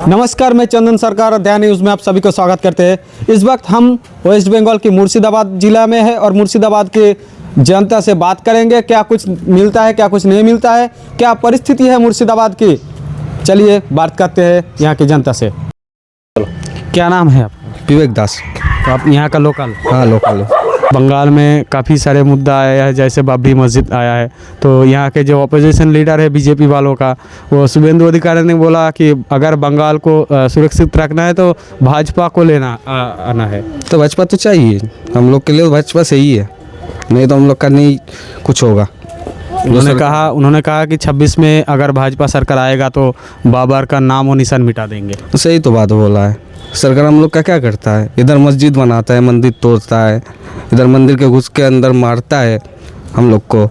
नमस्कार, मैं चंदन सरकार अध्ययन न्यूज़ में आप सभी को स्वागत करते हैं। इस वक्त हम वेस्ट बंगाल की मुर्शिदाबाद जिला में है और मुर्शिदाबाद के जनता से बात करेंगे। क्या कुछ मिलता है, क्या कुछ नहीं मिलता है, क्या परिस्थिति है मुर्शिदाबाद की। चलिए बात करते हैं यहाँ की जनता से। क्या नाम है आपका? विवेक दास। तो आप यहाँ का लोकल? हाँ, लोकल है। बंगाल में काफ़ी सारे मुद्दा आया है, जैसे बाबरी मस्जिद आया है। तो यहाँ के जो अपोजिशन लीडर है बीजेपी वालों का, वो शुभेंदु अधिकारी ने बोला कि अगर बंगाल को सुरक्षित रखना है तो भाजपा को लेना आना है। तो भाजपा तो चाहिए, हम लोग के लिए भाजपा सही है, नहीं तो हम लोग का नहीं कुछ होगा। उन्होंने कहा कि 26 में अगर भाजपा सरकार आएगा तो बाबर का नाम और निशान मिटा देंगे। तो सही तो बात बोला है। सरकार हम लोग का क्या करता है, इधर मस्जिद बनाता है, मंदिर तोड़ता है, इधर मंदिर के घुस के अंदर मारता है हम लोग को।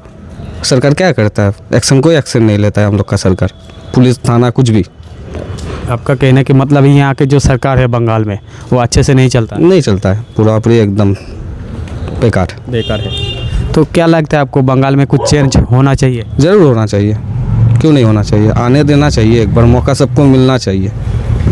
सरकार क्या करता है? एक्शन, कोई एक्शन नहीं लेता है हम लोग का सरकार, पुलिस थाना कुछ भी। आपका कहने के मतलब यहाँ के जो सरकार है बंगाल में वो अच्छे से नहीं चलता? नहीं चलता है, पूरा पूरी एकदम बेकार है। तो क्या लगता है आपको, बंगाल में कुछ चेंज होना चाहिए? ज़रूर होना चाहिए, क्यों नहीं होना चाहिए, आने देना चाहिए, एक बार मौका सबको मिलना चाहिए,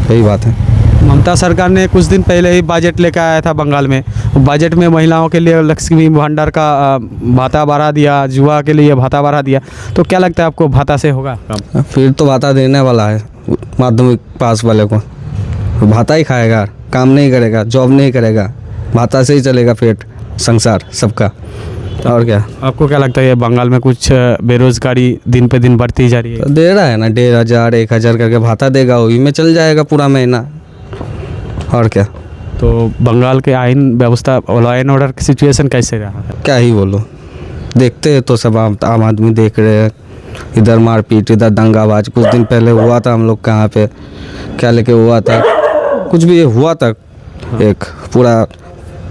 यही बात है। ममता सरकार ने कुछ दिन पहले ही बजट लेकर आया था बंगाल में। बजट में महिलाओं के लिए लक्ष्मी भंडार का भाता बढ़ा दिया, जुआ के लिए भाता बढ़ा दिया। तो क्या लगता है आपको, भाता से होगा काम? फिर तो भाता देने वाला है माध्यमिक पास वाले को, भाता ही खाएगा, काम नहीं करेगा, जॉब नहीं करेगा, भाता से ही चलेगा पेट संसार सबका। और क्या आपको क्या लगता है, बंगाल में कुछ बेरोजगारी दिन पे दिन बढ़ती जा रही है? तो दे रहा है ना, 1,500 1,000 करके भाता देगा, वही में चल जाएगा पूरा महीना। और क्या। तो बंगाल के आइन व्यवस्था, लॉ एंड ऑर्डर की सिचुएशन कैसे रहा है? क्या ही बोलो, देखते हैं तो सब आम आदमी देख रहे हैं, इधर मारपीट, इधर दंगाबाज। कुछ दिन पहले हुआ था हम लोग के यहाँ पे, क्या लेके हुआ था, कुछ भी हुआ था, एक पूरा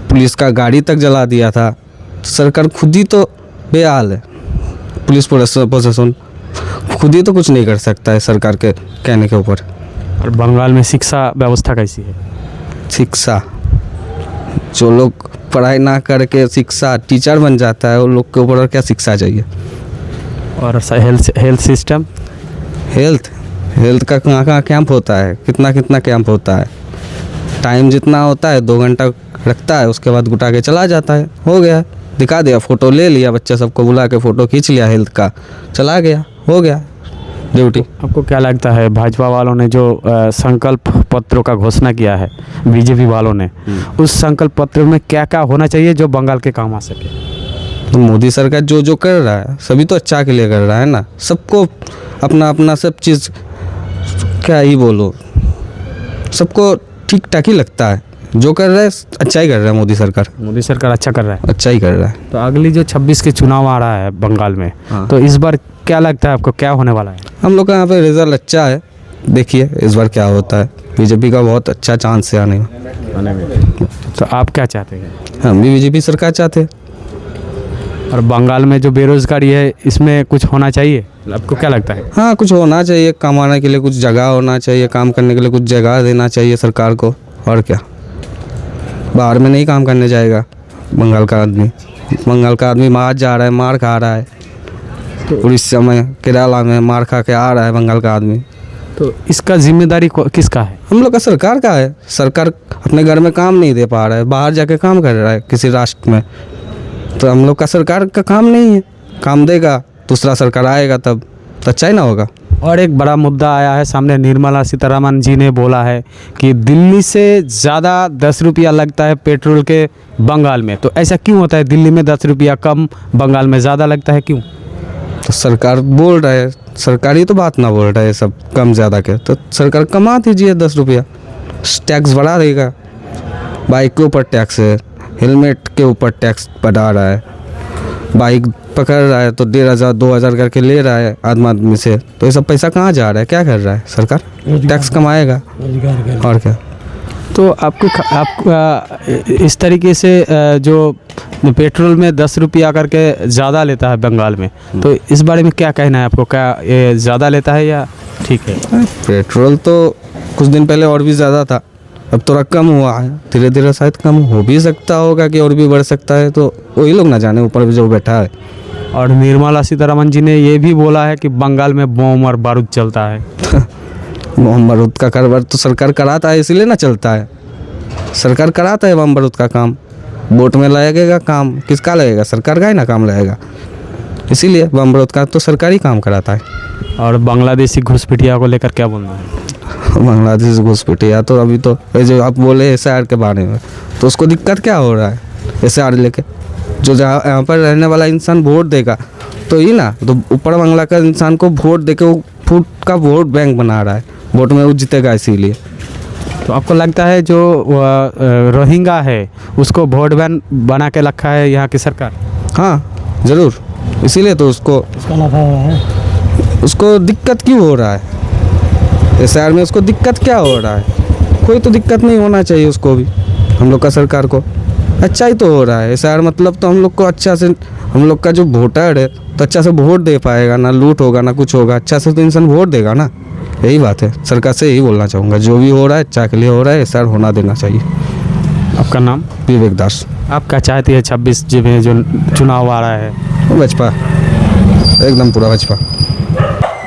पुलिस का गाड़ी तक जला दिया था। सरकार खुद ही तो बेहाल है, पुलिस प्रशासन खुद ही तो कुछ नहीं कर सकता है सरकार के कहने के ऊपर। और बंगाल में शिक्षा व्यवस्था कैसी है? शिक्षा, जो लोग पढ़ाई ना करके शिक्षा टीचर बन जाता है, वो लोग के ऊपर और क्या शिक्षा चाहिए। और हेल्थ सिस्टम, हेल्थ का कहाँ कैंप होता है, कितना कैंप होता है, टाइम जितना होता है 2 घंटा रखता है, उसके बाद गुटा के चला जाता है, हो गया, दिखा दिया, फ़ोटो ले लिया, बच्चे सबको बुला के फ़ोटो खींच लिया हेल्थ का, चला गया, हो गया ड्यूटी। आपको क्या लगता है, भाजपा वालों ने जो संकल्प पत्रों का घोषणा किया है बीजेपी वालों ने, उस संकल्प पत्र में क्या क्या होना चाहिए जो बंगाल के काम आ सके? तो मोदी सरकार जो कर रहा है सभी तो अच्छा के लिए कर रहा है ना, सबको अपना अपना सब चीज़, क्या ही बोलो, सबको ठीक ठाक ही लगता है, जो कर रहा है अच्छा ही कर रहा है। मोदी सरकार अच्छा कर रहा है, अच्छा ही कर रहा है। तो अगली जो 26 के चुनाव आ रहा है बंगाल में, हाँ। तो इस बार क्या लगता है आपको, क्या होने वाला है? हम लोग का यहाँ पे रिजल्ट अच्छा है, देखिए इस बार क्या होता है। बीजेपी का बहुत अच्छा चांस है आने में। तो आप क्या चाहते हैं? हम भी बीजेपी सरकार चाहते हैं। और बंगाल में जो बेरोजगारी है, इसमें कुछ होना चाहिए, आपको क्या लगता है? हाँ, कुछ होना चाहिए, कमाने के लिए कुछ जगह होना चाहिए, काम करने के लिए कुछ जगह देना चाहिए सरकार को। और क्या, बाहर में नहीं काम करने जाएगा बंगाल का आदमी बाहर जा रहा है, मार खा रहा है, उड़ीसा में केरला में मार खा के आ रहा है बंगाल का आदमी। तो इसका जिम्मेदारी किसका है? हम लोग का सरकार का है। सरकार अपने घर में काम नहीं दे पा रहा है, बाहर जाके काम कर रहा है किसी राष्ट्र में, तो हम लोग का सरकार का काम नहीं है। काम देगा, दूसरा सरकार आएगा तब तो अच्छा ही ना होगा। और एक बड़ा मुद्दा आया है सामने, निर्मला सीतारमण जी ने बोला है कि दिल्ली से ज़्यादा 10 रुपया लगता है पेट्रोल के बंगाल में। तो ऐसा क्यों होता है, दिल्ली में 10 रुपया कम, बंगाल में ज़्यादा लगता है, क्यों? तो सरकार बोल रहा है, सरकारी तो बात ना बोल रहा है सब कम ज़्यादा के, तो सरकार कमा दीजिए 10 रुपया, टैक्स बढ़ा देगा। बाइक के ऊपर टैक्स है, हेलमेट के ऊपर टैक्स बढ़ा रहा है, बाइक पकड़ रहा है तो 1,500 2,000 करके ले रहा है आदमी से, तो ये सब पैसा कहाँ जा रहा है, क्या कर रहा है सरकार? टैक्स कमाएगा, और क्या। तो आपको इस तरीके से जो पेट्रोल में 10 रुपया करके ज़्यादा लेता है बंगाल में, तो इस बारे में क्या कहना है आपको, क्या ये ज़्यादा लेता है या ठीक है? पेट्रोल तो कुछ दिन पहले और भी ज़्यादा था, अब थोड़ा कम हुआ है, धीरे धीरे शायद कम हो भी सकता होगा कि और भी बढ़ सकता है, तो वही लोग ना जाने ऊपर जो बैठा है। और निर्मला सीतारमण जी ने ये भी बोला है कि बंगाल में बम और बारूद चलता है। बम बारूद का कारोबार तो सरकार कराता है, इसीलिए ना चलता है। सरकार कराता है बम बारूद का काम, वोट में लगेगा काम, किसका लगेगा? सरकार का ही ना काम लगेगा, इसीलिए बम बारूद का तो सरकारी काम कराता है। और बांग्लादेशी घुसपैठिया को लेकर क्या बोलना है? बांग्लादेश घुसपैठिया तो अभी तो ये जो आप बोले SIR के बारे में, तो उसको दिक्कत क्या हो रहा है? SIR लेके जो जहाँ यहाँ पर रहने वाला इंसान वोट देगा तो ही ना, तो ऊपर बांग्ला का इंसान को वोट देके वो फूट का वोट बैंक बना रहा है, वोट में वो जीतेगा इसीलिए। तो आपको लगता है जो रोहिंग्या है उसको वोट बैंक बना के रखा है यहाँ की सरकार? हाँ ज़रूर, इसीलिए तो उसको दिक्कत क्यों हो रहा है? SIR में उसको दिक्कत क्या हो रहा है? कोई तो दिक्कत नहीं होना चाहिए उसको भी, हम लोग का सरकार को अच्छा ही तो हो रहा है। SIR मतलब तो हम लोग को अच्छा से, हम लोग का जो वोटर है तो अच्छा से वोट दे पाएगा, ना लूट होगा ना कुछ होगा, अच्छा से तो इंसान वोट देगा ना। यही बात है, सरकार से यही बोलना चाहूँगा, जो भी हो रहा है अच्छा के लिए हो रहा है, SIR होना देना चाहिए। आपका नाम? विवेक दास। आप क्या चाहती है 26 में जो चुनाव आ रहा है? भाजपा, एकदम पूरा भाजपा।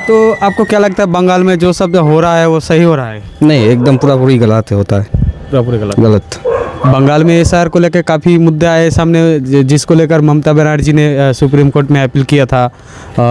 तो आपको क्या लगता है बंगाल में जो शब्द हो रहा है वो सही हो रहा है? नहीं, एकदम पूरा पूरी गलत होता है, पूरा गलत। गलत। बंगाल में SIR को लेकर काफ़ी मुद्दे आए सामने, जिसको लेकर ममता बनर्जी ने सुप्रीम कोर्ट में अपील किया था।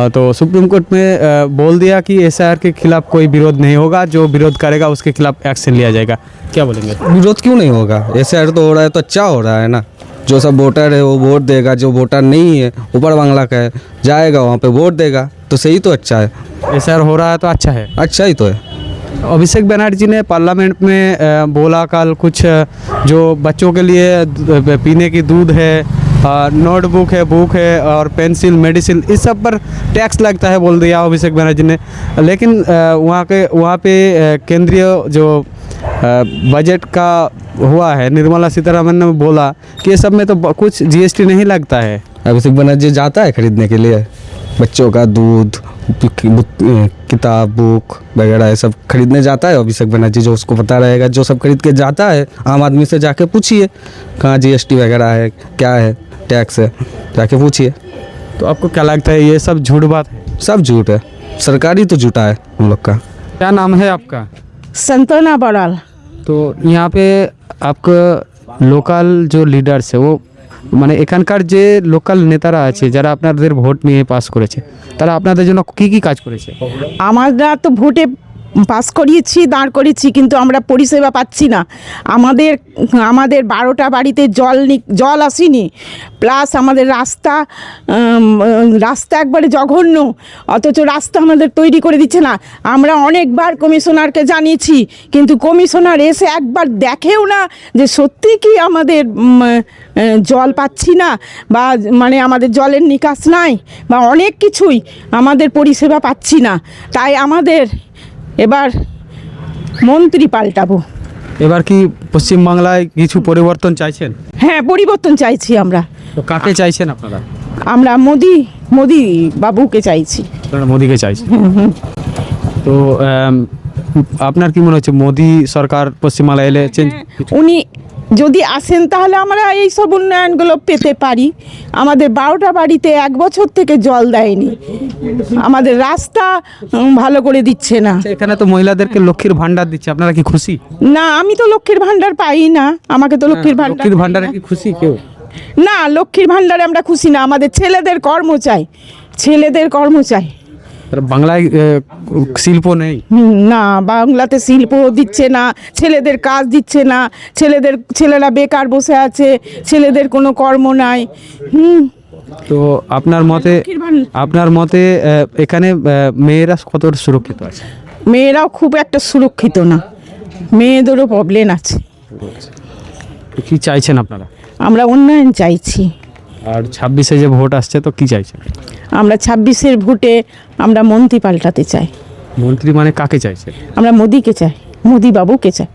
तो सुप्रीम कोर्ट में बोल दिया कि SIR के खिलाफ कोई विरोध नहीं होगा, जो विरोध करेगा उसके खिलाफ एक्शन लिया जाएगा। क्या बोलेंगे? विरोध क्यों नहीं होगा? SIR तो हो रहा है तो अच्छा हो रहा है ना। जो सब वोटर है वो वोट देगा, जो वोटर नहीं है ऊपर बांग्ला का है जाएगा वहाँ पे वोट देगा, तो सही तो अच्छा है। SIR हो रहा है तो अच्छा है, अच्छा ही तो है। अभिषेक बनर्जी ने पार्लियामेंट में बोला कल कुछ, जो बच्चों के लिए पीने की दूध है, नोटबुक है, बुक है और पेंसिल, मेडिसिन, इस सब पर टैक्स लगता है बोल दिया अभिषेक बनर्जी ने। लेकिन वहाँ पे केंद्रीय जो बजट का हुआ है, निर्मला सीतारमन ने बोला कि ये सब में तो कुछ GST नहीं लगता है। अभिषेक बनर्जी जाता है खरीदने के लिए बच्चों का दूध, किताब, बुक वगैरह ये सब खरीदने जाता है अभिषेक बनर्जी, जो उसको पता रहेगा, जो सब खरीद के जाता है। आम आदमी से जाके पूछिए कहाँ GST वगैरह है, क्या है, टैक्स है, जाके पूछिए। तो आपको क्या लगता है ये सब झूठ बात है? सब झूठ है, सरकारी तो झूठा है हम लोग का। क्या नाम है आपका? संतना बड़ाल। तो यहाँ पे आपका लोकल जो লিডার্স है वो মানে এখানকার যে লোকাল নেতারা আছে যারা আপনাদের ভোট নিয়ে পাস করেছে তারা আপনাদের জন্য কি কি কাজ করেছে? আমরা তো ভোটে পাস করিয়েছি, দাঁড় করেছি, কিন্তু আমরা পরিষেবা পাচ্ছি না। আমাদের 12টা বাড়িতে জল আসেনি, প্লাস আমাদের রাস্তা একবারে জঘন্য, অথচ রাস্তা আমাদের তৈরি করে দিচ্ছে না। আমরা অনেকবার কমিশনারকে জানিয়েছি, কিন্তু কমিশনার এসে একবার দেখেও না যে সত্যি কি আমাদের জল পাচ্ছি না, বা মানে আমাদের জলের নিকাশ নাই, বা অনেক কিছুই আমাদের পরিষেবা পাচ্ছি না। তাই আমাদের এবার মন্ত্রী পাল্টাবো। এবার কি পশ্চিমবাংলায় কিছু পরিবর্তন চাইছেন? হ্যাঁ, পরিবর্তন চাইছি আমরা। তো কাকে চাইছেন আপনারা? আমরা মোদি বাবুকে চাইছি। আপনারা মোদিকে চাইছেন। তো আপনার কি মনে হচ্ছে মোদি সরকার পশ্চিমবাংলায় এলে চেঞ্জ? উনি যদি আসেন তাহলে আমরা এই সব উন্নয়নগুলো পেতে পারি। আমাদের 12টা বাড়িতে 1 বছর থেকে জল দেয়নি, আমাদের রাস্তা ভালো করে দিচ্ছে না। এখানে তো মহিলাদেরকে লক্ষ্মীর ভান্ডার দিচ্ছে, আপনারা কি খুশি? না, আমি তো লক্ষ্মীর ভান্ডার পাই না, আমাকে তো লক্ষ্মীর ভান্ডারে কি খুশি কেউ? না, লক্ষ্মীর ভান্ডারে আমরা খুশি না। আমাদের ছেলেদের কর্ম চাই, ছেলেদের কর্ম চাই। বাংলায় শিল্প নেই? না, বাংলাতে শিল্প দিচ্ছে না, ছেলেদের কাজ দিচ্ছে না, ছেলেরা বেকার বসে আছে, ছেলেদের কোনো কর্ম নাই। তো আপনার মতে এখানে মেয়েরা কত সুরক্ষিত আছে? মেয়েরাও খুব একটা সুরক্ষিত না, মেয়েদেরও প্রবলেম আছে। কি চাইছেন আপনারা? আমরা উন্নয়ন চাইছি। আর 26-এ যে ভোট আসছে তো কি চাইছেন? আমরা 26-এর ভোটে আমরা মন্ত্রী পাল্টাতে চাই। মন্ত্রী মানে কাকে চাইছেন? আমরা মোদিকে চাই, মোদি বাবুকে চাই।